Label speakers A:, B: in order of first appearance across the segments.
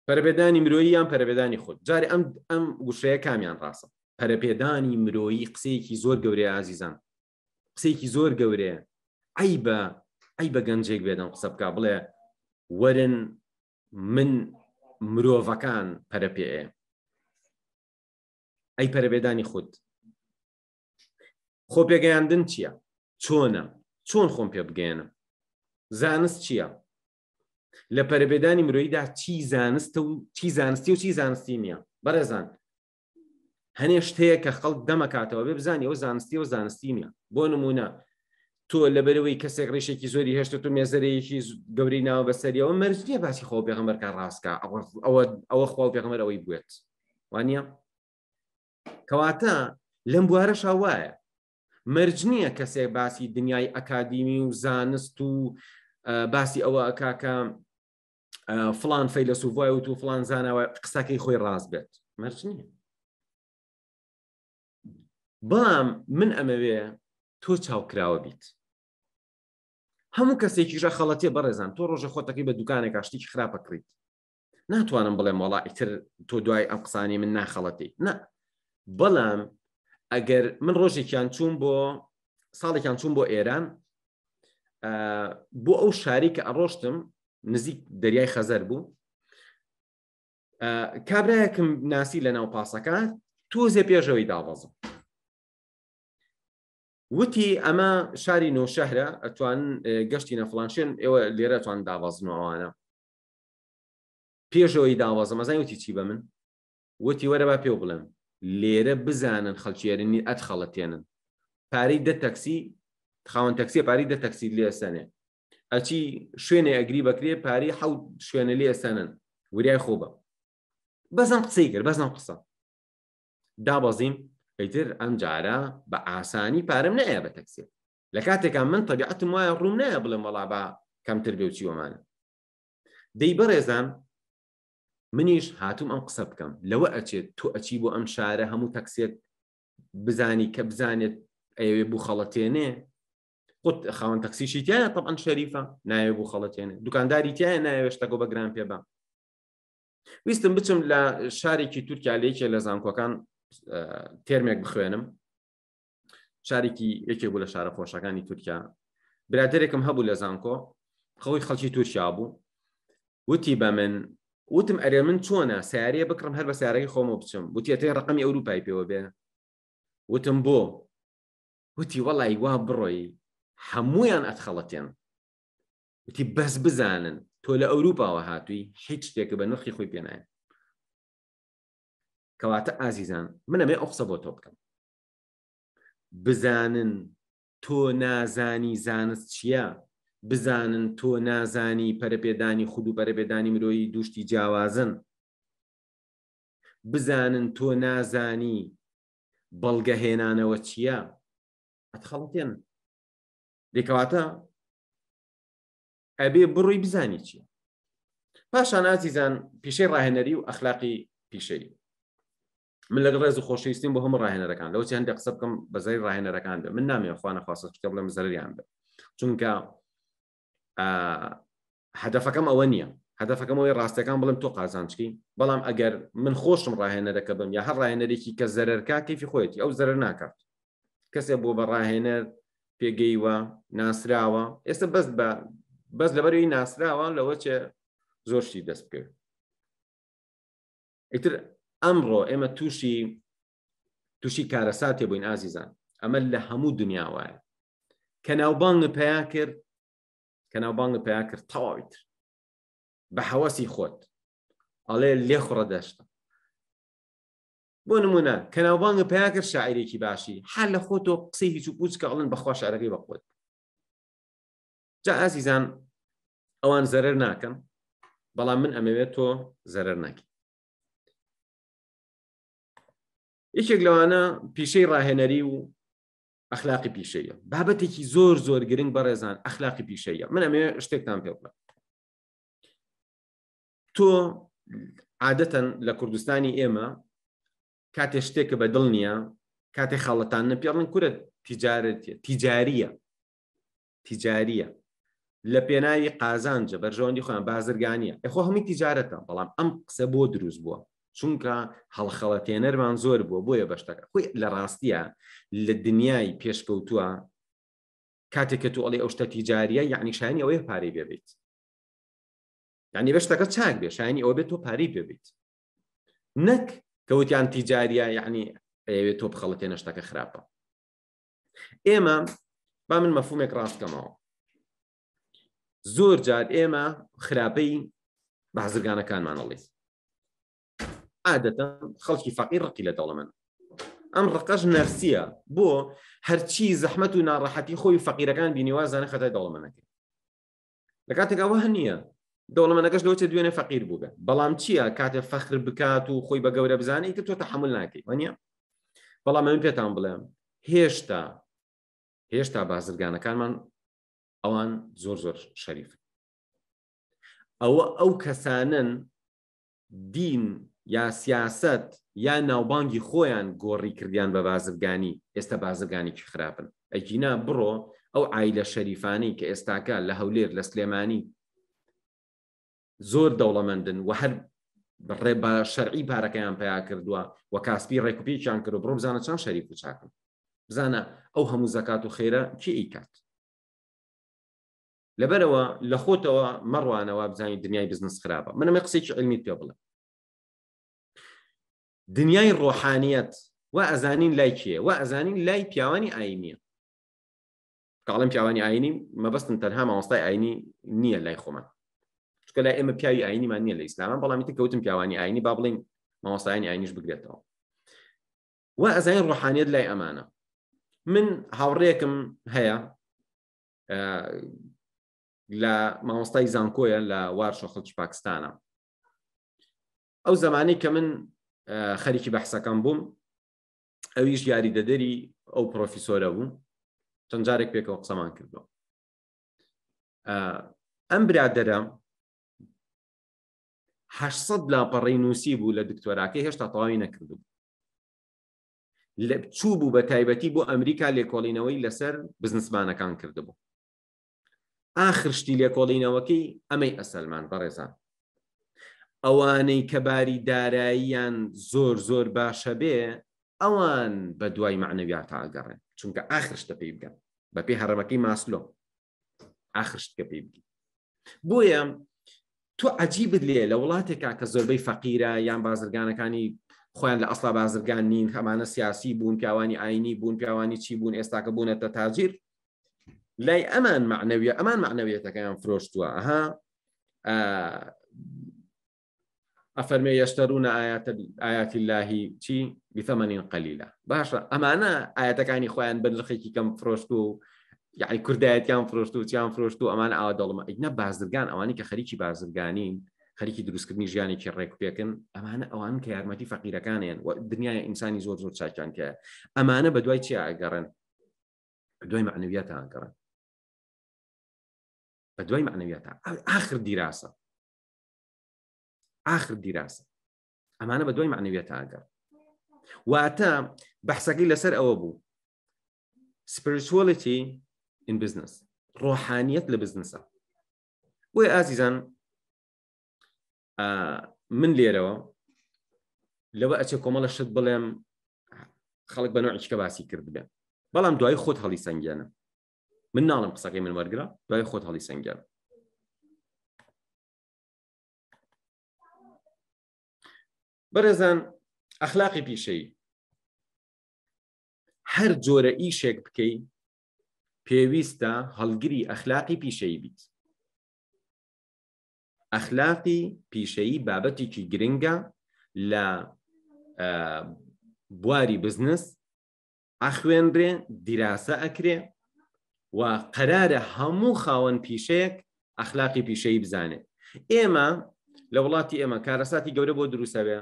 A: پەرەپێدانی مرۆیی یان پەرەپێدانی خۆت. جارێ ئەم وشەیە کامیان ڕاستە؟ پەرەپێدانی مرۆیی قسەیەکی زۆر گەورەیە ئازیزان، قسەیەکی زۆر گەورەیە. ئەی بە گەنجێک بێدەم قسە بکە بڵێ وەرن من مرۆڤەکان پەرەپێ. ئەی پەرەپێدانی خۆت، خۆ پێگەیاندن چییە؟ چۆنە؟ چۆن خۆم پێ بگەێنم؟ زانست چییە؟ لە پەرەپێدانی مرۆییدا چی زانستی و چی زانستی نییە؟ بەڕێزان، هەنێ شتەیە کە خەڵک دەمەکاتەوە بێ بزانانی ئەو زانستی و زانستی نییە. بۆ نمونە تۆ لەبەرەوەی کەسێک ڕێشێکی زۆری هێشتا تو مێزەرەیەکی گەورەی ناوە بەسەریەوە مەرج نییە باسی خۆ پێغەمبەرکە ڕاستکە ئەوە خوا و پێغەمبەر ئەوەی بوێت، وانە؟ کەواتە لەم بوارەشا وایە مەرج نییە کەسێک باسی دنیای ئەکادیمی و زانست و باسی ئەوە ئەکاکە فلان فەیلسوف وایە و تو فلان زاناوە قسەکەی خۆی ڕاست بێت، مەرج نییە. بەڵام من ئەمەوێ تۆ چاوکراوە بیت. هەموو کەسێکیژە خەڵەتێ بەڕێزان، تۆ ڕۆژە خۆتەکەی بە دوکانێک شتێکی خراپە کڕیت، ناتوانم بڵێم وەڵا ئیتر تۆ دوای ئەم قسانی من ناخەڵەتی، نا. بەڵام ئەگەر من ڕۆژێکیان چوون بۆ ساڵێکیان چوون بۆ ئێران، بۆ ئەو شاری کە ئەڕۆشتم نزیک دەریای خەزەر بوو، کابرایەکم ناسی لە ناو پاسەکە تۆزێ پێشەوەی داوەزم، وتی ئەمە شاری نۆشەهرە ئەتوانن گەشتی نەفڵانشێن ئێوە لێرە ئەتوان داوەزنەوەوانە. پێشەوەی داوەزم ئەزای وتی چی بە من؟ وتی وەرە با پێو بڵێم لێرە بزانن خەڵکیێرنی ئەت خەڵەتێنن، پارەی دە تەکسی خاوەن تەکسیە پارەی دە تەکسی لێسەنێ، ئەچی شوێنێ ئەگری بەکرێ پارەی حەوت شوێنە لێسەنن، وریای خۆ بە بەزم قسەی کرد، بەزم قسە دابەزیم. ئەیتر ئەم جارە بە ئاسانی پارەم نایە بە تەکسێ، لە کاتێکان من تەبیعەتم وایە ڕوم نایە بڵێم وەڵا بە کەمتر بێ و چیوەمانە. دەی بەڕێزان، منیش هاتووم ئەم قسە بکەم لەوە ئەچێت تۆ ئەچی بۆ ئەم شارە هەموو تەکسێک بزانی کە بزانێت ئەوێ بوو خەڵەتێنێ، خۆت خاوەن تەکسیشی تایە طبعاً شەریفە نایە بوو خەڵەتێنێ، دوکانداری تایە نایە شتەکە بە گران پێ بە. ویستم بچم لە شارێکی تورکیا لەیەکێ لە زانکۆکان تێرمێک بخوێنم، شارێکی یەکێک بوو لە شارە خۆشەکانی تورکیا. برادێرێکم هەبوو لە زانکۆ، خەڵکی خەڵکی تورکیا بوو، وتی بە من، وتم ئەرێ من چۆنە سیارەیە بکڕم هەر بە سیارەکەی خۆمە بچم، وتی ئەتەی ڕقمی ئەوروپای پێوە بێ. وتم بۆ؟ وتی وەڵی وا بڕۆی هەموویان ئەتخەڵەتێن، وتی بەس بزانن تۆ لە ئەوروپاوە هاتووی هیچ شتێکە بە نرخی خۆی پێنایە. کەواتە ئازیزان، من ئەمێ ئەو قسە بۆ تۆ بکەم، بزانن تۆ نازانی زانست چییە، بزانن تۆ نازانی پەرەپێدانی خود و پەرەپێدانی مرۆیی دووشتی جیاوازن، بزانن تۆ نازانی بەڵگەهێنانەوە چییە، ئەتخەڵەتێن. دێکەواتە ئەبێ بڕووی بزانی چییە. پاشان ئازیزان، پیشەی ڕاهێنەری و ئەخلاقی پیشەی. من لەگەڵ ڕێز و خۆشەویستیم بۆ هەموو ڕاهێنەرەکان، لەوەی هەندێک قسە بکەم بەزای ڕاهێنەرەکان بێ، من نامێ خوا نەخواستە شتێ بڵێم زەرریان بێ، چونکە هەدەفەکەم ئەوە نییە، هەدەفەکەم ئەوەی ڕاستەکان بڵێم تۆ قازانچکی. بەڵام ئەگەر من خۆشم ڕاهێنەرەکە بم یا هەر ڕاهێنەرێکی کە زەرەرکا کەیفی خۆیەتی، ئەو زەرەر ناکات. کەسێک بۆ بە ڕاهێنەر پێگەیوە ناسراوە، ئێستا بەس لەبەرەوەی ناسراوە لەوە چێ زۆر شتی دەست بکەوێت. ئیتر ئەمڕۆ ئێمە تووشی کارەساتێ بووین ئازیزان، ئەمە لە هەموو دنیا وایە. کە ناوبانگ پیا کرد تەواویتر بە حەوەسی خۆت ئەڵێ لێ خوڕە دەشتە. بۆ نمونە کە ناوبانگ پیا کرد شاعیرێکی باشی، حال لە خۆتۆ قسەی هیچ و پوچکە ئەڵێن بەخوا شعرەکەی بە خۆت. جا ئازیزان، ئەوان زەرەر ناکەن، بەڵام من ئەمەوێت تۆ زەرەر ناکەی. یەکێک لەوانە پیشەی ڕاهێنەری و ئەخلاقی پیشەیە، بابەتێکی زۆر زۆر گرنگ بەڕێزان، ئەخلاقی پیشەیە. من ئەمێ شتێکتان پێ بڵێم. تۆ عادەتەن لە کوردستانی ئێمە کاتێ شتێکە بە دڵ نییە، کاتێ خەڵەتان نەپێڵن کورە تیجاریە. لە پێناوی قازانجە بەرژەوەندی خۆیان بازرگانیە ئەخۆ هەمووی تیجارەتە بەڵام ئەم قسە بۆ دروست بووە چونکە هەڵخەڵەتێنەرمان زۆر بووە بۆیە بەشتەکە خۆی لە ڕاستیە لە دنیای پێشکەوتووە کاتێک تۆ ئەڵێ ئەو شتە تیجاریە یعنی شایانی ئەوەیە پارەی بێبیت یعنی بەشتەکە چاک بێ شایانی ئەوە بێت تۆ پارەی بێبیت نەک کەوتیان تیجاریە یعنی ئەوێت تۆ بخەڵەتێنە شتەکە خراپە ئێمە با من مەفهومێک ڕاستکەمەوە زۆر جار ئێمە خراپەی بازرگانەکانمان ئەڵێ عادەتەن خەڵکی فەقیر ڕقی لە دەوڵەمەند ئەم ڕقەش نەرسیە بۆ هەرچی زەحمەت و ناڕەحەتی خۆی فەقیرەکان بینیوازانە خەتای دەوڵەمەندەکەی لە کاتێک ئەوە هەنیە دەوڵەمەندەکەش لەوچە دوێنێ فەقیر بووبێ بەڵام چییە کاتێ فەخر بکات و خۆی بە گەورە بزانێت کە تۆ تەحمل ناکەی وانە بەڵام من پێتان بڵێم هێشتا بازرگانەکانمان ئەوان زۆر شەریف ئەو کەسانن دین یا سیاست یا ناوبانگی خۆیان گۆڕی کردیان بە بازرگانی ئێستا بازرگانێکی خراپن ئەگینا بڕۆ ئەو عایلە شەریفانەی کە ئێستاکە لە هەولێر لە سلێمانی زۆر دەوڵەمەندن و هەر بڕێ بە شەرعی پارەکەیان پیا کردووە و کاسپی ڕێکوپێکیان کرد و بڕۆ بزانە چەند شەریف و چاکن بزانە ئەو هەموو زەکات و خێرە کێ ئیکات لەبەرەوە لە خۆتەوە مەڕوانەوە بزانین دنیای بزنس خراپە منەمە قسێکی علمیت پێ بڵێ دنیای ڕۆحانیەت و ئەزانین لای کێ و ئەزانین لای پیاوانی ئاینیە کاڵم پیاوانی ئاینی مەبەستن تەنها مامۆستای ئاینی نییە لای خۆمان چکە لای ئێمە پیاوی ئاینیمان نییە لە ئیسلامان بەڵامی تر کەوتم پیاوانی ئاینی با بڵین مامۆستایانی ئاینیش بگرێتەوە و ئەزانین ڕۆحانیەت لای ئەمانە من هاوڕێکم هەیە لە مامۆستای زانکۆیە لە وارشۆ خەڵکی پاکستانە ئەو زمانی کە من خەریکی بەحسەکەم بووم ئەویش یاریدەدەری ئەو پرۆفیسۆرە بوو چەند جارێک پێکەوە قسەمان کردەوە ئەم برادەرە 800 لاپەڕەی نووسی بوو لە دکتۆراکەی هێشتا تەواوی نەکردو چوو بوو بە تایبەتی بۆ ئەمریکا لێکۆڵینەوەی لەسەر بزنسمانەکان کردبوو ئاخر شتی لێکۆڵینەوەکەی ئەمەی ئەسەلمان بەڕێزان ئەوانەی کە باری داراییان زۆر باشە بێ ئەوان بە دوای معنەویات ئاگەڕێن چونکە ئاخر شتە پێی بگەن بە پێی هەڕەمەکەی ماسلۆ ئاخر شتکە پێی بگی بۆیە تۆ عەجیبت لێ لە وڵاتێکا کە زۆربەی فەقیرە یان بازرگانەکانی خۆیان لە ئەسڵا بازرگان نین هەمانە سیاسی بوون پیاوانی ئاینی بوون پیاوانی چی بوون ئێستاکە بوونەتە تاجیر لای ئەمان معنەویەتەکەیان فرۆشتووە ئەفەرمێ یەشتەرونە ئاياتی اللهی چی بثەمەنین قەلیلە باشە ئەمانە ئاەتەکانی خۆیان بەنرخێکی کەم فرۆشت و یعنی کوردایەتیان فرۆشت و چیان فرۆشت و ئەمانە ئاوا دەڵمە ئیدنە بازرگان ئەوانی کە خەریکی بازرگانین خەریکی دروستکردنی ژیانێکی ڕێکوپێکن ئەمانە ئەوان کە یارمەتی فەقیرەکانیان و دنیای ئینسانی زۆر چاکیان کە ئەمانە بە دوای چی ئاگەڕن بە دوای معنەویات ئاگەڕن بە دوای معنەویات آخر دیراسە ئەمانە بە دوای معنەویات ئاگەڕ واتە بەحسەکەی لەسەر ئەوە بوو spirituality in business ڕۆحانیەت لە بزنسە بۆیە ئازیزان من لێرەوە لەوە ئەچێ کۆمەڵە شت بڵێم خەڵک بە نوعیشکە باسی کرد بێ بەڵام دوای خۆت هەڵی سەنگیانە من ناڵم قسەکەی من وەرگرە دوای خۆت هەڵی سەنگیانە بەرەزان ئەخلاقی پیشەیی هەر جۆرە ئیشێک بکەی پێویستە هەڵگری ئەخلاقی پیشەیی بیت ئەخلاقی پیشەیی بابەتێکی گرنگە لە بواری بزنس ئەخوێنرێ دیراسە ئەکرێ و قەرارە هەموو خاوەن پیشەیەک ئەخلاقی پیشەیی بزانێ ئێمە لە وڵاتی ئێمە کارەساتی گەورە بۆ دروستەبێ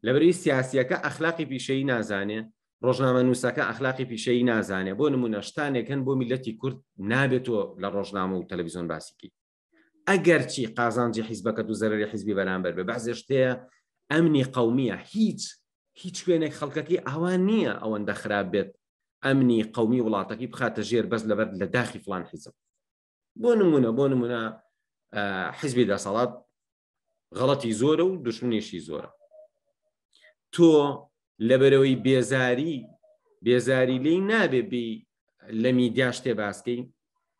A: لەبەری سیاسیەکە ئەخلاقی پیشەیی نازانێ ڕۆژنامە نووسەکە ئەخلاقی پیشەیی نازانێ بۆ نمونە شتانێکن بۆ میلەتی کورد نابێتەوە لە ڕۆژنامە و تەلەڤیزۆن باسیکی ئەگەر چی قازانجی حیزبەکەت و زەرەری حیزبی بەرامبەر بێ بەعزێ شتەیە ئەمنی قەومیە هیچ شوێنێک خەڵکەکەی ئەوان نییە ئەوەندە خراپ بێت ئەمنی قەومی وڵاتەکەی بخاتە ژێر بەس لەبەر لە داخی فڵان حیزب بۆ نمونە حیزبی دەسەڵات غەڵەتی زۆرە و دوشمنێشی زۆرە. تۆ لەبەرەوەی بێزاری لێی نابێ بی لە میدیا شتێ باسکەی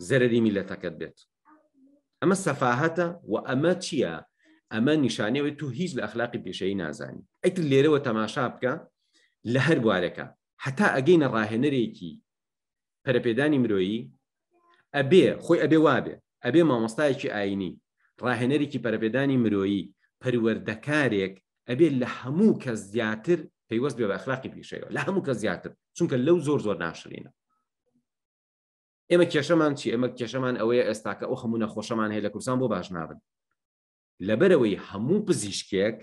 A: زەرەری میلەتەکەت بێت. ئەمە سەفاهەتە و ئەمە چییە؟ ئەمە نیشانەوەی تو هیچ لە ئەخلاقی پێشەیی نازانی. ئەیتر لێرەوە تەماشا بکە لە هەر بوارەکە هەتا ئەگەینە ڕاهێنەرێکی پەرەپێدانی مرۆیی خۆی ئەبێ وابێ ئەبێ مامۆستایەکی ئاینی ڕاهێنەرێکی پەرەپێدانی مرۆیی پەروەردەکارێک ئەبێ لە هەموو کەس زیاتر پەیوەست بێ بە ئەخلاقی پێشەیەوە، لە هەموو کەس زیاتر، چونکە لەو زۆر ناشرینە. ئێمە کێشەمان چی؟ ئێمە کێشەمان ئەوەیە ئێستاکە ئەو هەموو نەخۆشەمان هەیە لە کوردستان بۆ باش نابن، لەبەرەوەی هەموو پزیشکێک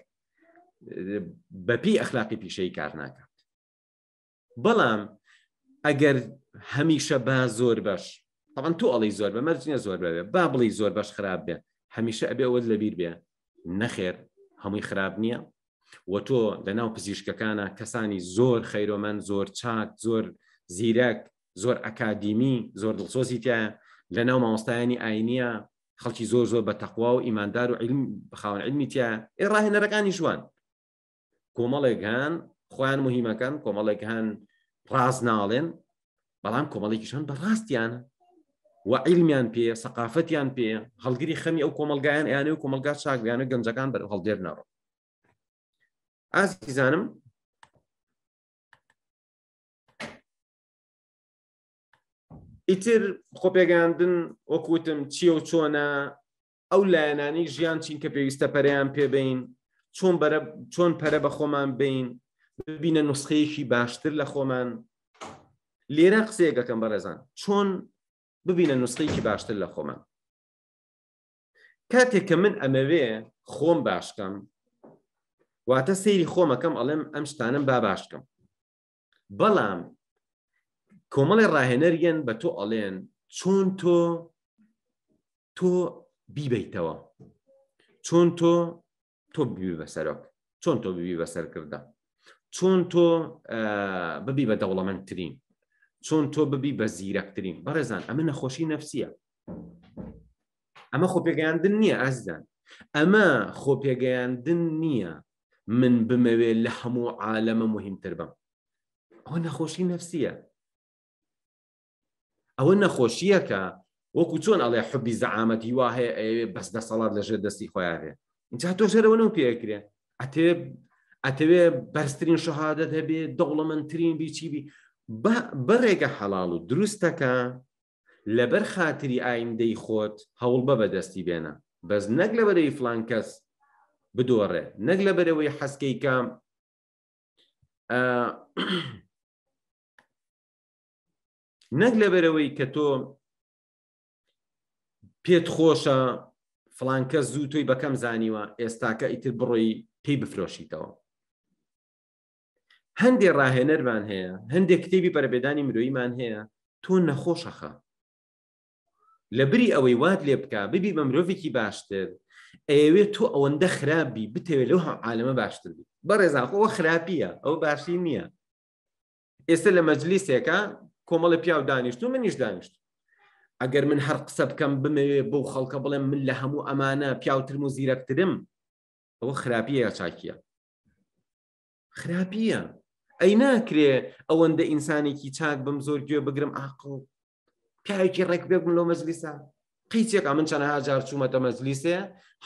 A: بەپی ئەخلاقی پیشەیی کار ناکات. بەڵام ئەگەر هەمیشە با زۆر بەش، طبعاً تۆ ئەڵی زۆر بە مەرجە زۆر بێ، با بڵی زۆر بەش خراپ بێ، هەمیشە ئەبێ ئەوە لەبیر بێ نەخێر هەمووی خراپ نییە و تۆ لەناو پزیشکەکانە کەسانی زۆر خەیرۆمەند، زۆر چاک، زۆر زیرەک، زۆر ئەکادیمی، زۆر دڵسۆزی تایە، لەناو مامۆستایانی ئاینیە خەڵکی زۆر بە تەقوا و ئیماندار و خاوەن عیلمی تایە. ڕاهێنەرەکانی ژوان کۆمەڵێک هەن خۆیان موهیمەکەن، کۆمەڵێک هەن ڕاست ناڵێن، بەڵام کۆمەڵێکیشان بەڕاستیانە و عیلمیان پێ، سەقافەتیان پێ، هەڵگری خەمی ئەو کۆمەلگایان ئەیانێ و کۆمەلگا چاکیانە گەنجەکان بەر هەڵدێرنەڕۆ. ئازیزانم، ئیتر خۆپێگەاندن وەکوتم چیە و چۆنە، ئەو لایەنانی ژیان چین کە پێویستە پەرەیان پێبین، چۆن پەرە بە خۆمان بین، ببینە نوسخەیەکی باشتر لە خۆمان. لێرە قسەیەکەکەم بەڕێزان، چۆن ببینە نوسخەیەکی باشتر لە خۆمان. کاتێک کە من ئەمەوێ خۆم باشکەم، واتە سەیری خۆمەکەم ئەڵێم ئەم شتانم با باشکەم، بەڵام کۆمەڵی ڕاهێنەریان بە تۆ ئەڵێن چۆن تۆ بیبیتەوە، چۆن تۆ ببی بەسەرۆک، چۆن تۆ ببی بەسەرکردە، چۆن تۆ ببی بە دەوڵەمەندترین، چۆن تۆ ببی بە زیرەکترین. بەڕێزان، ئەمە نەخۆشی نەفسیە، ئەمە خۆپێگەیاندن نییە ئازیزان، ئەمە خۆپێگەیاندن نییە من بمەوێت لە هەموو عالەمە مهمتر بم. ئەوە نەخۆشی نەفسیە، ئەوە نەخۆشیە کە وەکو چۆن ئەڵێ حوبی زەعامەتی وا هەیە بەس دەسەڵات لەژێر دەستی خۆیان هەیە، اینجا تۆ ژێرەوە نەو پێکرێ، ئەتەوێ بەرزترین شەهادەت هەبێ، دەوڵەمەندترین بیچیبی بەڕێگە حەڵاڵ و دروستەکە لەبەر خاتری ئایندەی خۆت هەوڵ بە بەدەستی بێنە، بەس نەک لەبەرەوەی فڵان کەس بدۆڕێ، نەک لەبەرەوەی حەسکەی کام نەک لەبەرەوەی کە تۆ پێت خۆشە فڵان کەس زوو تۆی بەکەم زانیوە ئێستاکە ئیتر بڕۆی پێی بفرۆشیتەوە. هەندێک ڕاهێنەرمان هەیە، هەندێک کتێبی پەرەپێدانی مرۆییمان هەیە، تۆ نەخۆشەخە لە بری ئەوەی وات لێ بکە ببی بە مرۆڤێکی باشتر، ئەوێت تۆ ئەوەندە خراپبی بتەوێت لەو عالەمە باشتر بی. بەڕێزان، خۆ خراپیە، ئەو باشی نییە. ئێستا لە مەجلیسێکە کۆمەڵی پیاو دانیشت و منیش دانیشت، ئەگەر من هەر قسە بکەم بمەوێ بەو خەڵکە بڵێم من لە هەموو ئەمانە پیاوترم و زیرەکترم، ئەوە خراپیە یا چاکیە؟ خراپیە. ئەی ناکرێ ئەوەندە ئینسانێکی چاک بم زۆر گوێ بگرم ئاقڵ پیاوێکی ڕێک بێبم لەو مەجلیسە. قیچێکە من چەندەها جار چوومەتە مەجلیسێ،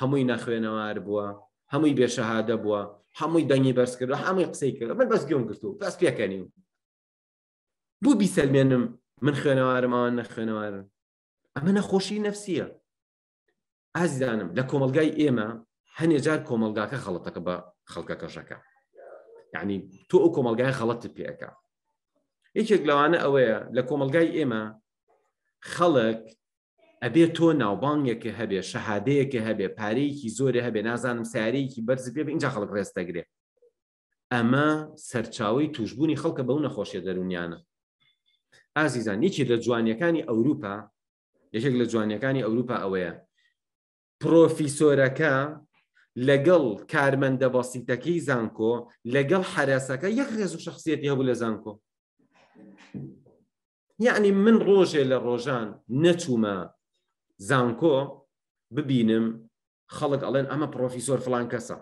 A: هەمووی نەخوێنەوار بووە، هەمووی بێشەهادە بووە، هەمووی دەنگی بەرز کردو، هەمووی قسەی کرد، من بەس گوێم گرتو بەس پێکەنیم. بوو بیسەلمێنم من خوێنەوارم ئەوان نەخوێنەوارن. ئەمە نەخۆشی نەفسیە. ئازیزانم، لە کۆمەلگای ئێمە هەنێ جار کۆمەلگاکە خەڵەتەکە بە خەڵکەکەشەکە، یعنی تۆ ئەو کۆمەلگای خەڵەتت پێەکە. یەکێک لەوانە ئەوەیە لە کۆمەلگای ئێمە خەڵک ئەبێ تۆ ناوبانگێکە هەبێ، شەهادەیەکە هەبێ، پارەیەکی زۆرە هەبێ، نازانم سیارەیەکی بەرز پێ بێ، اینجا خەڵک ڕێستەگرێ. ئەمە سەرچاوەی توشبوونی خەڵکە بەو نەخۆشیە دەرونیانە. ئازیزان، یەکێک لە جوانیەکانی ئەوروپا، یەکێک لە جوانیەکانی ئەوروپا ئەوەیە پرۆفیسۆرەکە لەگەڵ کارمەندە بەسیتەکەی زانکۆ لەگەڵ حرەسەکە یەک ڕێز و شخصیەتی هەبوو لە زانکۆ. یعنی من ڕۆژێ لە ڕۆژان نەچوومە زانکۆ ببینم خەڵک ئەڵێن ئەمە پرۆفیسۆر فلان کەسە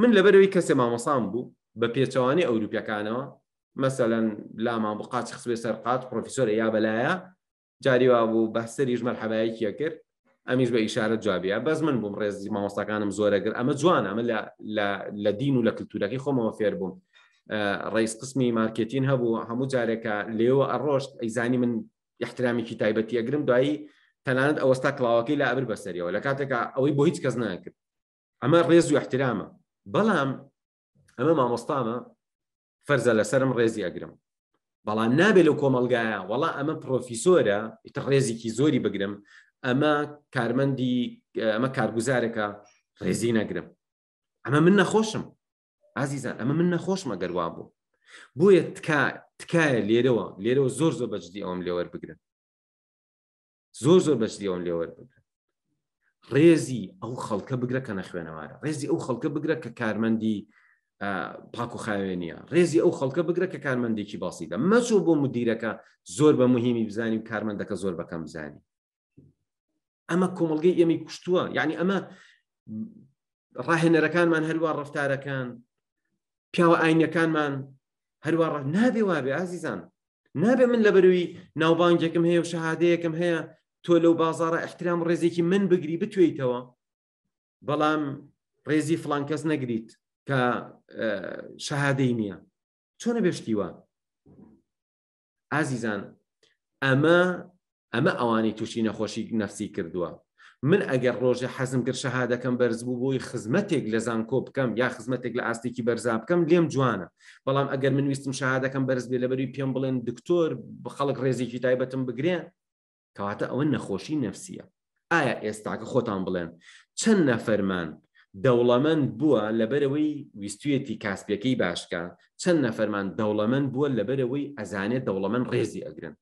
A: من لەبەرەوەی کەسێ مامۆسام بوو بە پێچەوانی ئەوروپیەکانەوە مەسەلەن لامان بوو قاچ خسبێ سەر قاچ پرۆفیسۆر یا بەلایە جاریوا بوو بەسەریش مەرحەبایەکیە کرد ئەمیش بە ئیشارەت جوابیە بەس من بووم ڕێزی مامۆستاکانم زۆرەگر ئەمە جوانە ئەمە لە دین و لە کلتورەکەی خۆمەوە فێر بووم ڕئیس قسمی مارکێتین هەبوو هەموو جارێکە لێوە ئەڕۆشت ئەیزانی من احترامێکی تایبەتی ئەگرم دوایی تەنانەت ئەوەستا کڵاوەکەی لە ئەبر بەسەریەوە لە کاتێکە ئەوەی بۆ هیچ کەس ناکرد ئەمە ڕێز و احترامە بەڵام ئەمە مامۆستامە فەرزە لەسرم ڕێزی ئەگرم بەڵام نابێت لەو کۆمەلگایە وەڵا ئەمە پرۆفیسۆرە ئیتر ڕێزێکی زۆری بگرم ئەمە کارمەندی ئەمە کارگوزارێکە ڕێزی نەگرم ئەمە من نەخۆشم ئازیزان ئەمە من نەخۆشمە گەروا بوو بۆیە تکایە لێرەوە زۆر بەجددی ئەوم لێوەربگرن زۆر بەجددی ئەوم لێوەربگرن ڕێزی ئەو خەڵکە بگرە کە نەخوێنەوارە ڕێزی ئەو خەڵکە بگرە کە کارمەندی پاک و خاوێنیە ڕێزی ئەو خەڵکە بگرە کە کارمەندێکی باسیدە مەچوو بۆ مدیرەکە زۆر بە مهمی بزانین و کارمەندەکە زۆر بەکەم بزانین ئەمە کۆمەڵگەی ئێمەی کوشتووە یعنی ئەمە ڕاهێنەرەکانمان هەروە ڕەفتارەکان پیاوە ئاینەکانمان هەروە نابێ وابێ ئازیزان نابێ من لەبەروی ناوبانگێکم هەیە و شەهادەیەکم هەیە تۆ لەو بازاڕە احترام ڕێزێکی من بگری بتوێیتەوە بەڵام ڕێزی فڵان کەس نەگریت کە شەهادەی نییە چۆنە بێشتیوە ئازیزان ئەمە ئەوانی تووشی نەخۆشی نەفسی کردووە من ئەگەر ڕۆژە حەزم کرد شەهادەکەم بەرز بوو بۆی خزمەتێک لە زانکۆ بکەم یا خزمەتێک لە ئاستێکی بەرزا بکەم لێم جوانە بەڵام ئەگەر من ویستم شەهادەکەم بەرز بێ لەبەروی پێم بڵێن دکتۆر بە خەڵک ڕێزێکی تایبەتم بگرێن کەواتە ئەوە نەخۆشی نەفسیە ئایا ئێستاکە خۆتان بڵێن چەند نەفەرمان دەوڵەمەند بووە لەبەرەوەی ویستویەتی کاسپیەکەی باشکە چەند نەفەرمان دەوڵەمەند بووە لەبەرەوەی ئەزانێت دەوڵەمەند ڕێزی ئەگرن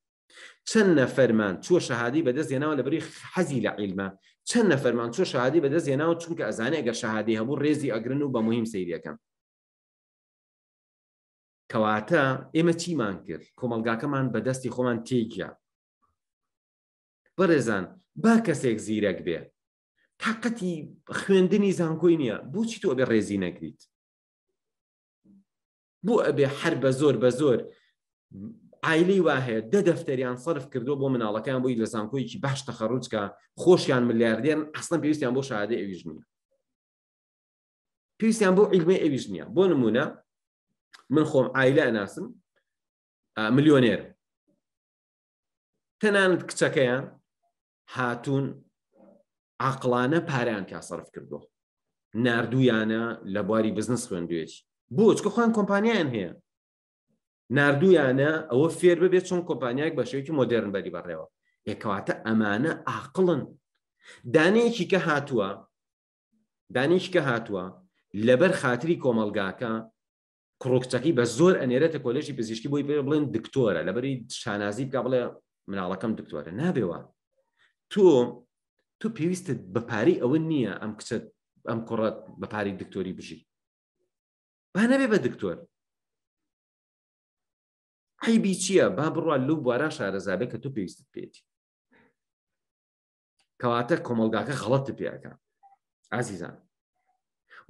A: چەند نەفەرمان چوە شەهادی بەدەستێناوە لەبەری حەزی لە عیلمە چەند نەفەرمان چوە شەهادی بەدەستێناوە چونکە ئەزانێ ئەگەر شەهادی هەبوو ڕێزی ئەگرن و بە مهم سەیریەکەن کەواتە ئێمە چیمان کرد کۆمەلگاکەمان بەدەستی خۆمان تێگیا بەڕێزان با کەسێک زیرەک بێ تاقەتی خوێندنی زانکۆی نییە بۆچی تۆ ئەبێ ڕێزی نەگریت بۆ ئەبێ هەر بە زۆر عیلەی وا هەیە دەفتەریان سەرف کردو بۆ مناڵەکان بۆی لە زانکۆیەکی باش تەخەڕوجکە خۆشیان ملیاردێن ئەسڵەن پێویستیان بۆ شەهادەی ئەویش نییە پێویستیان بۆ عیلمەی ئەویش نییە بۆ نمونە من خۆم عیلە ئەناسم ملیۆنێر تەنانەت کچەکەیان هاتوون عاقڵانە پارەیان پیا سەرف کردو ناردوویانە لە بواری بزنس خوێندوێتی بۆ چکە خۆیان کۆمپانیایان هەیە ناردوویانە ئەوە فێر ببێت چۆن کۆمپانیایك بە شێوەیەکی مۆدێرن بەری بەڕێوە یەکەواتە ئەمانە عاقڵن دانەیەکی کە هاتووە لەبەر خاتری کۆمەلگاکە کوڕکچەکەی بە زۆر ئەنێرێتە کۆلێژی پزیشکی بۆی پێ بڵێن دکتۆرە لەبەری شانازی بکە بڵێ مناڵەکەم دکتۆرە نابێوە تۆ پێویستت بە پارەی ئەوە نییە ئەم کوڕەت بە پارەی دکتۆری بژی با نەبێ بە دکتۆر عیبی چییە با بڕوا لەو بوارە شارەزابێت کە تۆ پێویستت پێێتی کەواتە کۆمەلگاکە غەڵەت پێەکە ئازیزان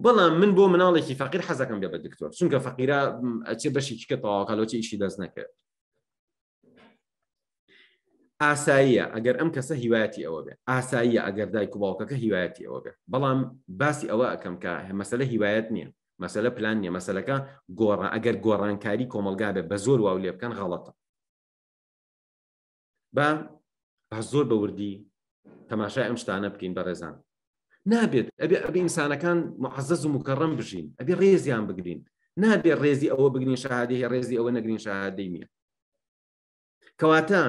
A: بەڵام من بۆ مناڵێکی فەقیر حەزەکەم بێ بە دکتۆر چونکە فەقیرە ئەچێ بەشێکی کە تەواوکەلۆچی ئیشی دەست نەکرد ئاساییە ئەگەر ئەم کەسە هیوایەتی ئەوە بێ ئاساییە ئەگەر دایک و باوکەکە هیوایەتی ئەوە بێ بەڵام باسی ئەوە ئەەکەم کە مەسەلە هیوایەت نییە مەسەلە پلان نییە مەسەلەکە ئەگەر گۆڕانکاری کۆمەلگا بێ بە زۆر واو لێ بکەن غەڵەتە با زۆر بە وردی تەماشای ئەم شتانە بکەین بەڕێزان نابێت ئەبێ ئینسانەکان معەزەز و مکەڕەم بژین ئەبێ ڕێزیان بگرین نابێ ڕێزی ئەوە بگرین شەهادەی ڕێزی ئەوە نەگرین شەهادەی نییە کەواتە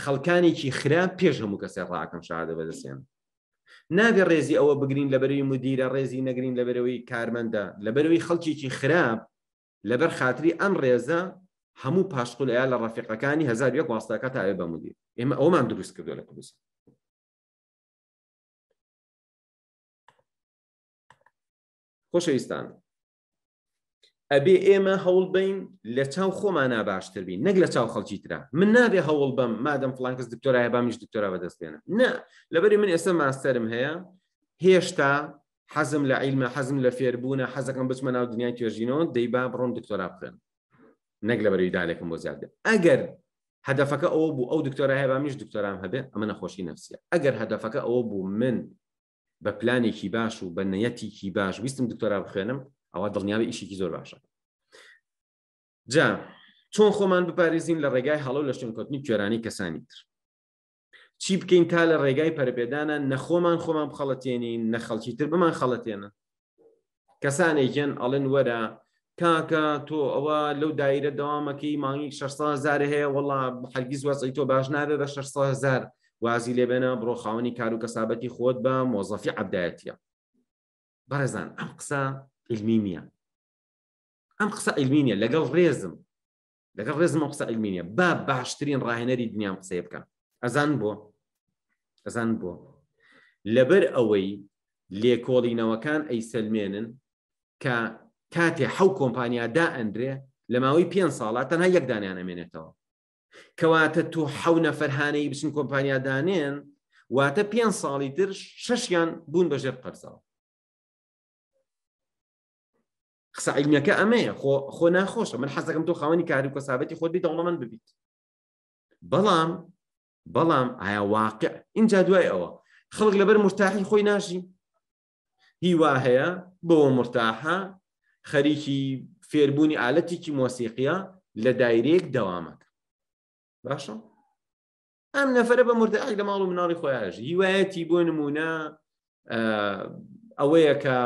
A: خەڵکانێکی خراپ پێش هەموو کەسێ ڕاکەم شەهادە بەدەستێن نابێ ڕێزی ئەوە بگرین لەبەرەوەی مدیرە ڕێزی نەگرین لەبەرەوەی کارمەندە لەبەرەوەی خەڵکێکی خراپ لەبەر خاتری ئەم ڕێزە هەموو پاشقولەیە لە ڕەفیقەکانی 1001 واستاکە تا ئەوێ بە مدیر ئێمە ئەومان دروست کردو لە کوردستان خۆشەویستان ئەبێ ئێمە هەوڵ بین لە چاو خۆمانە باشتر بین، نەک لە چاو خەڵکی ترا. من نابێ هەوڵ بم مادەم فڵان کەس دکتۆرایە بامیش دکتۆرا بەدەستێنم، نە، لەبەری من ئێستا ماستەرم هەیە، هێشتا حەزم لە عیلمە، حەزم لە فێربوونە، حەزەکەم بچمە ناو دنیای توێژینەوە، دەیبا بڕۆم دکتۆرا بخوێنم، نەک لەبەری دالێکم بۆ زیادە. ئەگەر هەدەفەکە ئەوە بوو ئەو دکتۆرا هەیە بامیش دکتۆرام هەبێ، ئەمە نەخۆشی نەفسیە. ئەگەر هەدەفەکە ئەوە بوو من بە پلانێکی باش و بە نەیەتێکی باش ویستم دکتۆرا بخوێنم، ئەوە دڵنیابی ئیشێکی زۆر باشە. جا چۆن خۆمان بپارێزین لە ڕێگای هەڵە و لە شوێنکەوتنی کوێرانی کەسانی تر؟ چی بکەین تا لە ڕێگای پەرپێدانە نەخۆمان خۆمان بخەڵەتێنین، نەخەڵکی تر بمان خەڵەتێنن. کەسانێکیان ئەڵێن وەرە کاکە تۆ ئەوە لەو دایرە دەوامەکەی مانگی 600,000 هەیە، وەڵا هەرگیز وەزعی تۆ باش نابێت بە 600,000 وازی لێبێنە بڕۆ خاوەنی کار و کەسابەتی خۆت بە مۆزەفی عەبدایەتیە. بەڕێزان ئەم قسە علمی نییە، ئەم قسە علمی نییە، لەگەڵ ڕێزم ئەم قسە علمی نییە. با باشترین ڕاهێنەری دنیام قسەی بکەم. ئەزان بۆ لەبەر ئەوەی لێکۆڵینەوەکان ئەیسەلمێنن کە کاتێ 7 کۆمپانیا دائەندرێ لە ماوەی 5 ساڵە تەنها یەک دانیان ئەمێنێتەوە، کەواتە تۆ 7 نەفەر هانەی بچن کۆمپانیا دانێن، واتە 5 ساڵی تر 6یان بوون بەژێر قەرزەوە. قسە عیلمیەکە ئەمەیە، خۆ ناخۆشە. من حەز دەکەم تۆ خاوەنی کاری و کەسابەتی خۆت بیت، دەوڵەمەند ببیت. بەڵام ئایا واقع اینجا دوای ئەوە خەڵک لەبەر مرتاحی خۆی ناژی؟ هیوا هەیە بەوە مرتاحە خەریکی فێربوونی ئالەتێکی مۆسیقیە لە دایرەیەک دەوامەکە. باشە؟ ئەم نەفەرە بە مرتاحی لە ماڵ و مناڵی خۆی ئاژی. هیوایەتی بۆ نمونە ئەوەیە کە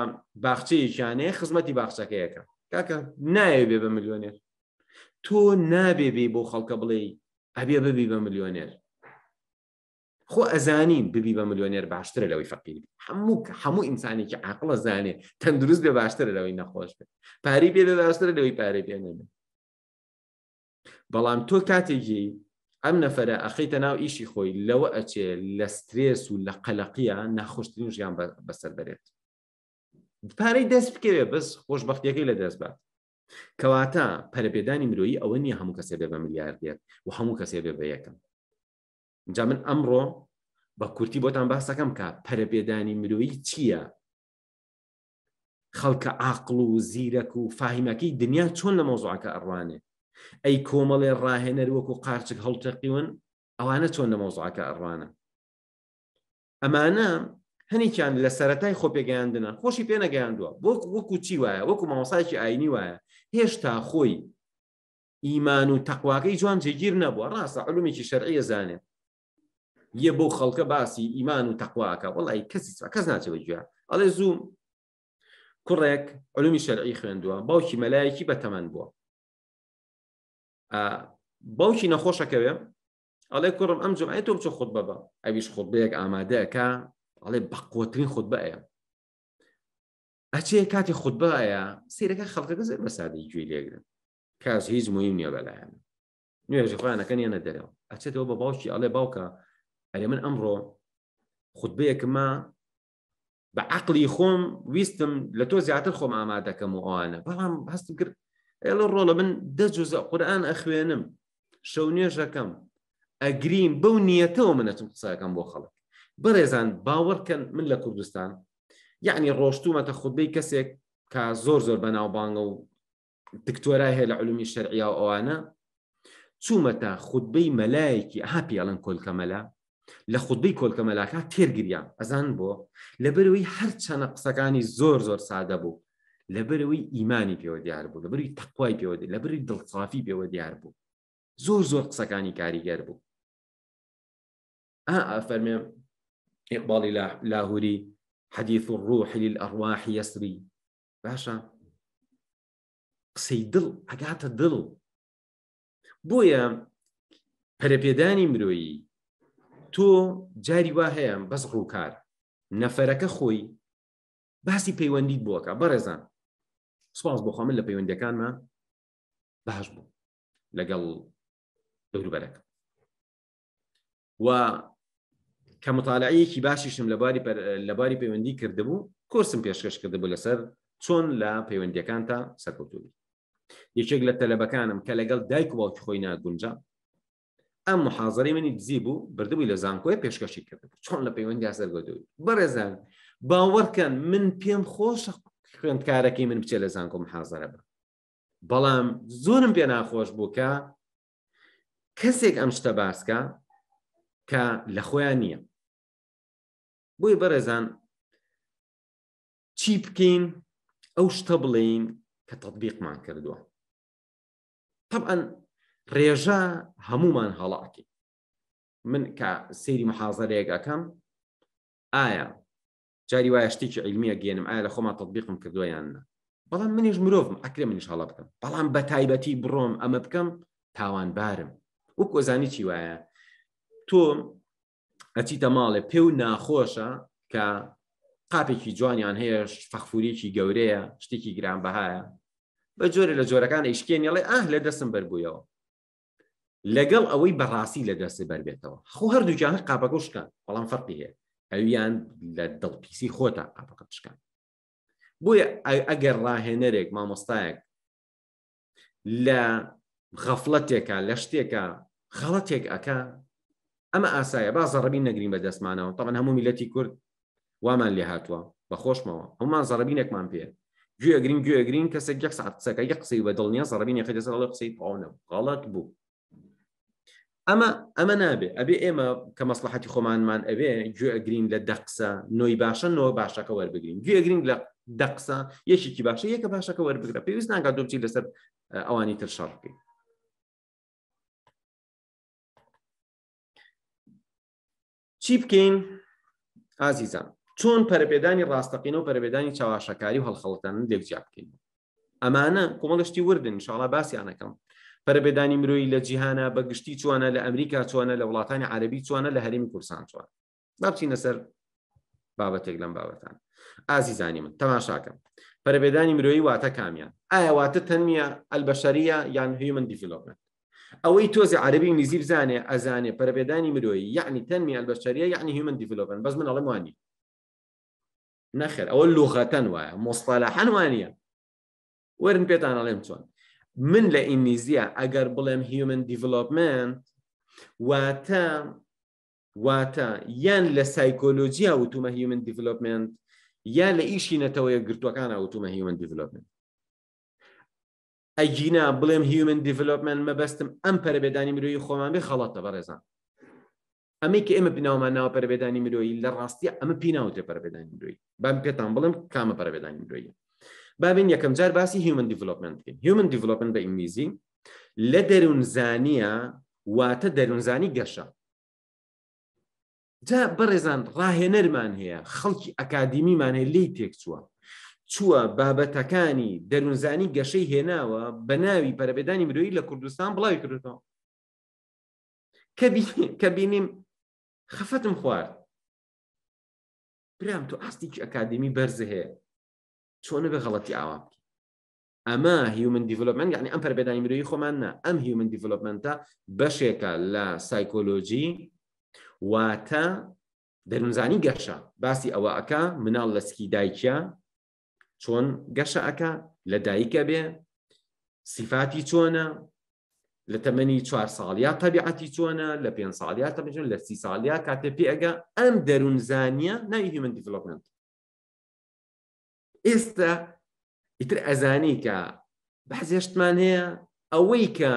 A: باخچەیەکیانەیە خزمەتی باخچەکەیەکە، کاکە نایە بێ بە ملیۆنێر. تۆ نابێ بێ بۆ خەڵکە بڵێ ئەبێ ببی بە ملیۆنێر. خۆ ئەزانین ببی بە ملیۆنێر باشترە لەوەی فەقیر. هەموو ئینسانێکی عاقڵە زانێ تەندروست بێ باشترە لەوەی نەخۆش بێت، پارەی پێ بێ باشترە لەوەی پارەی پێ نەبێت. بەڵام تۆ کاتێکی ئەم نەفەرە ئەخەیتە ناو ئیشی خۆی، لەوە ئەچێ لە سترێس و لە قەلەقیە ناخۆشترین ژیان بەسەر بەرێت، پارەی دەست بکەوێ بەس خۆشبەختیەکەی لە دەست بات. کەواتە پەرەپێدانی مرۆیی ئەوە نییە هەموو کەسێ بێ بە ملیاردێر و هەموو کەسێ بێ بە یەکەم. جا من ئەمڕۆ بە کورتی بۆتان باس دەکەم کە پەرەپێدانی مرۆیی چییە؟ خەڵکە عاقڵ و زیرەک و فاهیمەکەی دنیا چۆن لە مۆزوعەکە ئەڕوانێ؟ ئەی کۆمەڵێ ڕاهێنەر وەکو قارچک هەڵتەقیون، ئەوانە چۆن لە مۆزوعەکە ئەڕوانە؟ ئەمانە هەنێکیان لە سەرەتای خۆپێگەیاندنە خۆشی پێ نەگەیاندووە، وەکو چی وایە، وەکو مامۆستایەکی ئاینی وایە، هێشتا خۆی ئیمان و تەقواکەی جوان جێگیر نەبووە. ڕاستە عولومێکی شەرعیە زانێ، یە بۆ خەڵکە باسی ئیمان و تەقواکە، وەڵی کەس ناچێت گوێ ئەڵێ زوو کوڕێک عولومی شەرعی خوێندووە، باوکی مەلایەکی بەتەمەن بووە، باوکی نەخۆشەکەوێ ئەڵێ کوڕم ئەم جمعە تۆ بچۆ خوتبە بە، ئەویش خوتبەیەک ئامادەیەکە، ئەڵێ بەقوترین خوتبەیە، ئەچێ کاتی خوتبەیە سیرەکە خەڵکەکە زێر بە سادەیی گوێی لێگرن، کاس هیچ مهم نییە بەلایەن نوێژی خۆیانەکەن یانە دەرەوە، ئەچێتەوە بە باوکی ئەڵێ باوکە ئەرێ من ئەمڕۆ خوتبەیەکمە بە عەقڵی خۆم ویستم لە تۆ زیاتر خۆم ئامادەکەم و ئەوانە، بەڵام هەستم کرد ئێڵە ڕۆڵە من 10 جوزە قورئان ئەخوێنم، شەو نوێژەکەم، ئەگریم بەو نیەتەوە منەتم قسەکەم بۆ خەڵک. بەڕێزان باوەڕکەن من لە کوردستان یعنی ڕۆشتومەتە خوتبەی کەسێک کە زۆر بەناوبانگە و دکتۆرای هەیە لە علومی شەرعیە و ئەوانە، چوومەتە خوتبەی مەلایەکی هاپیاڵن کۆلکەمەلا، لە خوتبەی کۆلکەمەلاکە تێرگریان. ئەزان بۆ لەبەرەوەی هەرچەنە قسەکانی زۆر سادە بوو، لەبەرەوەی ئیمانی پێوە دیار بوو، لەبەرەوەی تەقوای پێوە، لەبەرەوەی دڵسافی پێوە دیار بوو، زۆر قسەکانی کاریگەر بوو. فەرمێ ئیقباڵی لاهوری حەدیث الروح للأرواح يسري، باشە قسەی دڵ ئەگاتە دڵ. بۆیە پەرەپێدانی مرۆیی تۆ جاری وا هەیە بەس ڕووکار نەفەرەکە خۆی باسی پەیوەندیت بۆکە. بەڕێزان سوپاس بۆ خۆ من لە پەیوەندیەکانمە باش بوو لەگەڵ دەوروبەرەکە و کە مطالعەیەکی باشیشم لەباری پەیوەندی کردبوو، کورسم پێشکەش کردبوو لەسەر چۆن لە پەیوەندیەکان تا سەرکەوتوبی. یەکێک لە تەلەبەکانم کە لەگەڵ دایک و باوکی خۆی ناگونجا ئەم محازەرەی منی دزی بوو بردبووی لە زانکۆی پێشکەشی کرد چۆن لە پەیوەندی سەرگەدووی بەڕێزان باوەڕکەن من پێم خۆشە خوێندکارەکەی من بچێت لە زانکۆ محازەرە بە بەڵام زۆرم پێ ناخۆش بوو کە کەسێک ئەم شتە باسکە کە لە خۆیان نییە بۆی بەڕێزان چی بکەین ئەو شتە بڵێین کە تەطبیقمان کردووە طبعا ڕێژە هەمومان هەڵاکی من کە سەیری محازەرەیەک ئەەکەم ئایا جاری وایە شتێکی عیلمیە گێنم ئایا لە خۆمان تەطبیقم کردووە یان نە بەڵام منیش مرۆڤم ئەکرێ منیش هەڵە بکەم بەڵام بە تایبەتی بڕۆم ئەمە بکەم تاوانبارم وەک وەزانی چی وایە تۆ ئەچیتە ماڵێ پێ و ناخۆشە کە قاپێکی جوانیان هەیە فەخفوریەکی گەورەیە شتێکی گرانبەهایە بە جۆرە لە جۆرەکان ئیشکێنیڵێ لە دەستم بەربوویەوە لەگەڵ ئەوەی بەڕاستی لە دەستی بەربێتەوە خۆ هەردووکیان هەر قاپەکە شکان بەڵام فەرقی هەیە ئەویان لە دڵپیسی خۆتە قاپەکە شکان بۆیە ئەگەر ڕاهێنەرێک مامۆستایەک لە غەفڵەتێکە لە شتێکە غەڵەتێک ئەکا ئەمە ئاسایە با زەڕەبین نەگرین بە دەستمانەوە طبعا هەموو میلەتی کورد وامان لێ هاتووە بەخۆشمەوە هەمومان زەڕەبینێکمان پێ گوێگرین کەسێک یەک ساعت قسەکە یەک قسەی بە دڵنیا زەڕەبینی خەجە سەر قسەی تەواو نەبوو غەڵەت بوو ئەمە نابێ ئەبێ ئێمە کە مەسلحەتی خۆمانمان ئەبێ گوێگرین لە دەقسە نۆی باشە نۆ باشەکە وەربگرین گوێگرین لە دەقسە یەکێکی باشە یەکە باشەکە وەربگرە پێویست ناکات تۆ بچیت لەسەر ئەوانی تر شەڕ بکەین چی بکەین ئازیزان چۆن پەرەپێدانی ڕاستەقینە و پەرەپێدانی چاواشەکاری و هەڵخەڵەتان لێکجیا بکەین ئەمانە کۆمەڵشتی وردن ئینشاڵڵا باسییانەکەم پەرەپێدانی مرۆیی لە جیهانە بەگشتی چوانە لە ئەمریکا چوانە لە وڵاتانی عەرەبی چوانە لە هەرێمی کوردستان چوانە با بچینە سەر بابەتێک لەم بابەتان ئازیزانی من تەماشاکەم پەرەپێدانی مرۆیی واتە کامیان ئایا واتە تەنمیە ئەلبەشەریە یان هیومن دیڤلۆپمنت ئەوەی تۆزی عەرەبی نزیب زانێ ئەزانێ پەرەپێدانی مرۆیی یعنی تەنمی ئەلبەشەریە یعنی هیومن دیڤلۆپمنت بەس من ئەڵێم وانی نەخێر ئەوە لوغەتەن وایە مۆستەلاحەن وانییە وەرن پێتان ئەڵێم چۆن من لە ئینگلیزیە ئەگەر بڵێم هیومن دیڤلۆپمنت واتە یان لە سایکۆلۆجیا وتومە هیومن دیڤلۆپمنت یان لە ئیشی نەتەوەیە گرتوەکانە وتومە هیومن دیڤلۆپمنت ئەگینا بڵێم هیومن دیڤلۆپمنت مەبەستم ئەم پەرەپێدانی مرۆیی خۆمان بێ خەڵەتە بەڕێزان ئەمەی کە ئێمە بناومان ناوە پەرەپێدانی مرۆیی لە ڕاستیە ئەمە پێناوتێ پەرەپێدانی مرۆیی با پێتان بڵێم کامە پەرەپێدانی مرۆیی بابین یەکەم جار باسی هیومن دیڤلۆپمنت بکەین هیومن دیڤلۆپمنت بە ئینگلیزی لە دەروونزانیە واتە دەروونزانی گەشە جا بەڕێزان ڕاهێنەرمان هەیە خەڵکی ئەکادیمیمان هەیە لی تێک چووە بابەتەکانی دەروونزانی گەشەی هێناوە بە ناوی پەرەپێدانی مرۆیی لە کوردستان بڵاوی کردێتەوە کە بینیم خەفەتم خوارد برام تۆ ئاستێکی ئەکادیمی بەرزە هەیە چۆنە بە غەڵەتی ئاوا بکەین ئەمە هیومن دیڤلۆپمنت یعنی ئەم پەرەپێدانی مرۆیی خۆمان نا ئەم هیومن دیڤلۆپمنتە بەشێکە لە سایکۆلۆجی واتە دەروونزانی گەشە باسی ئەوە ئەکا مناڵ لە سکی دایکە چۆن گەشە ئەکا لە دایکە بێ سیفاتی چۆنە لە تەمەنی 4 ساڵیا تەبیعەتی چۆنە لە 5 ساڵیا تەبیعەتی لە 30 ساڵیا کاتێ پێ ئەگا ئەم دەروونزانیە ناوی هیومن دیڤلۆپمنت ئێستا ئیتر ئەزانی کە بەحزێشتمان هەیە ئەوەی کە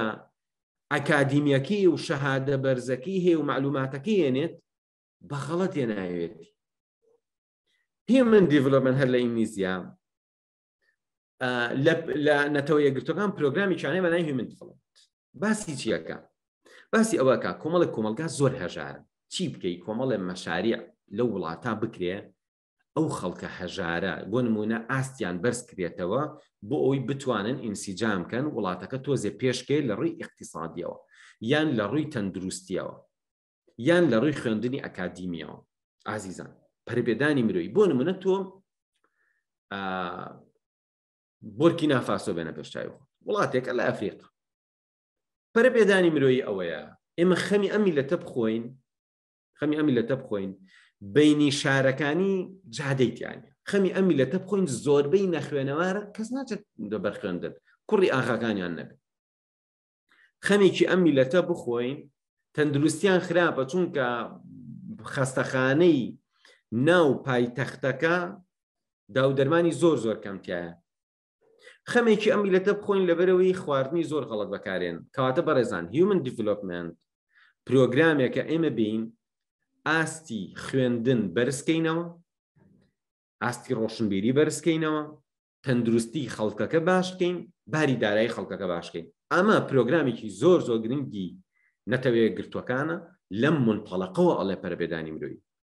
A: ئەکادیمیەکەی و شەهادە بەرزەکەی هەیە و معلوماتەکەی هێنێت بە غەڵەت هێناوێتی هیومن دیڤلۆپمنت هەر لە ئینگلیزیە لە نەتەوە یەکگرتوەکان پرۆگرامی چانەی بەناوی هیومن دیڤلۆپمنت باسی چیەکە باسی ئەوەکە کۆمەڵگا زۆر هەژارن چی بکەی کۆمەڵێ مەشاریع لەو وڵاتە بکرێ ئەو خەڵکە هەژارە بۆ نمونە ئاستیان بەرز کرێتەوە بۆ ئەوی بتوانن ئینسیجام بکەن وڵاتەکە تۆزێ پێشکەی لە ڕووی ئیقتیسادیەوە یان لە ڕووی تەندروستیەوە یان لە ڕووی خوێندنی ئەکادیمیەوە ئازیزان پەرەپێدانی مرۆیی بۆ نمونە تۆ بورکینا فاسۆ بێنە پێشچاوی وڵاتێکە لە ئەفریقا پەرەپێدانی مرۆیی ئەوەیە ئێمە خەمی ئەم میلەتە بخۆین بینی شارەکانی جادەیتیانە خەمی ئەم میلەتە بخۆین زۆربەی نەخوێنەوارە کەس ناچێت بەرخوێندن کوڕی ئاغاکانیان نەبێت. خەمێکی ئەم میلەتە بخۆین تەندروستیان خراپە چونکە خەستەخانەی ناو پایتەختەکە داودەرمانی زۆر کەمتیایە. خەمێکی ئەم میلەتە بخۆین لەبەرەوەی خواردنی زۆر غەڵەت بەکارێن. کەواتە بەڕێزان هیومن دیڤلۆپمنت پرۆگرامێکە ئێمە بین ئاستی خوێندن بەرزکەینەوە، ئاستی ڕۆشنبیری بەرزکەینەوە، تەندروستی خەڵکەکە باشکەین، باری دارایی خەڵکەکە باشکەین. ئەمە پرۆگرامێکی زۆر گرنگی نەتەوەیە گرتوەکانە لەم منتەڵەقەوە ئەڵێ پەرەبێدانی مرۆیی.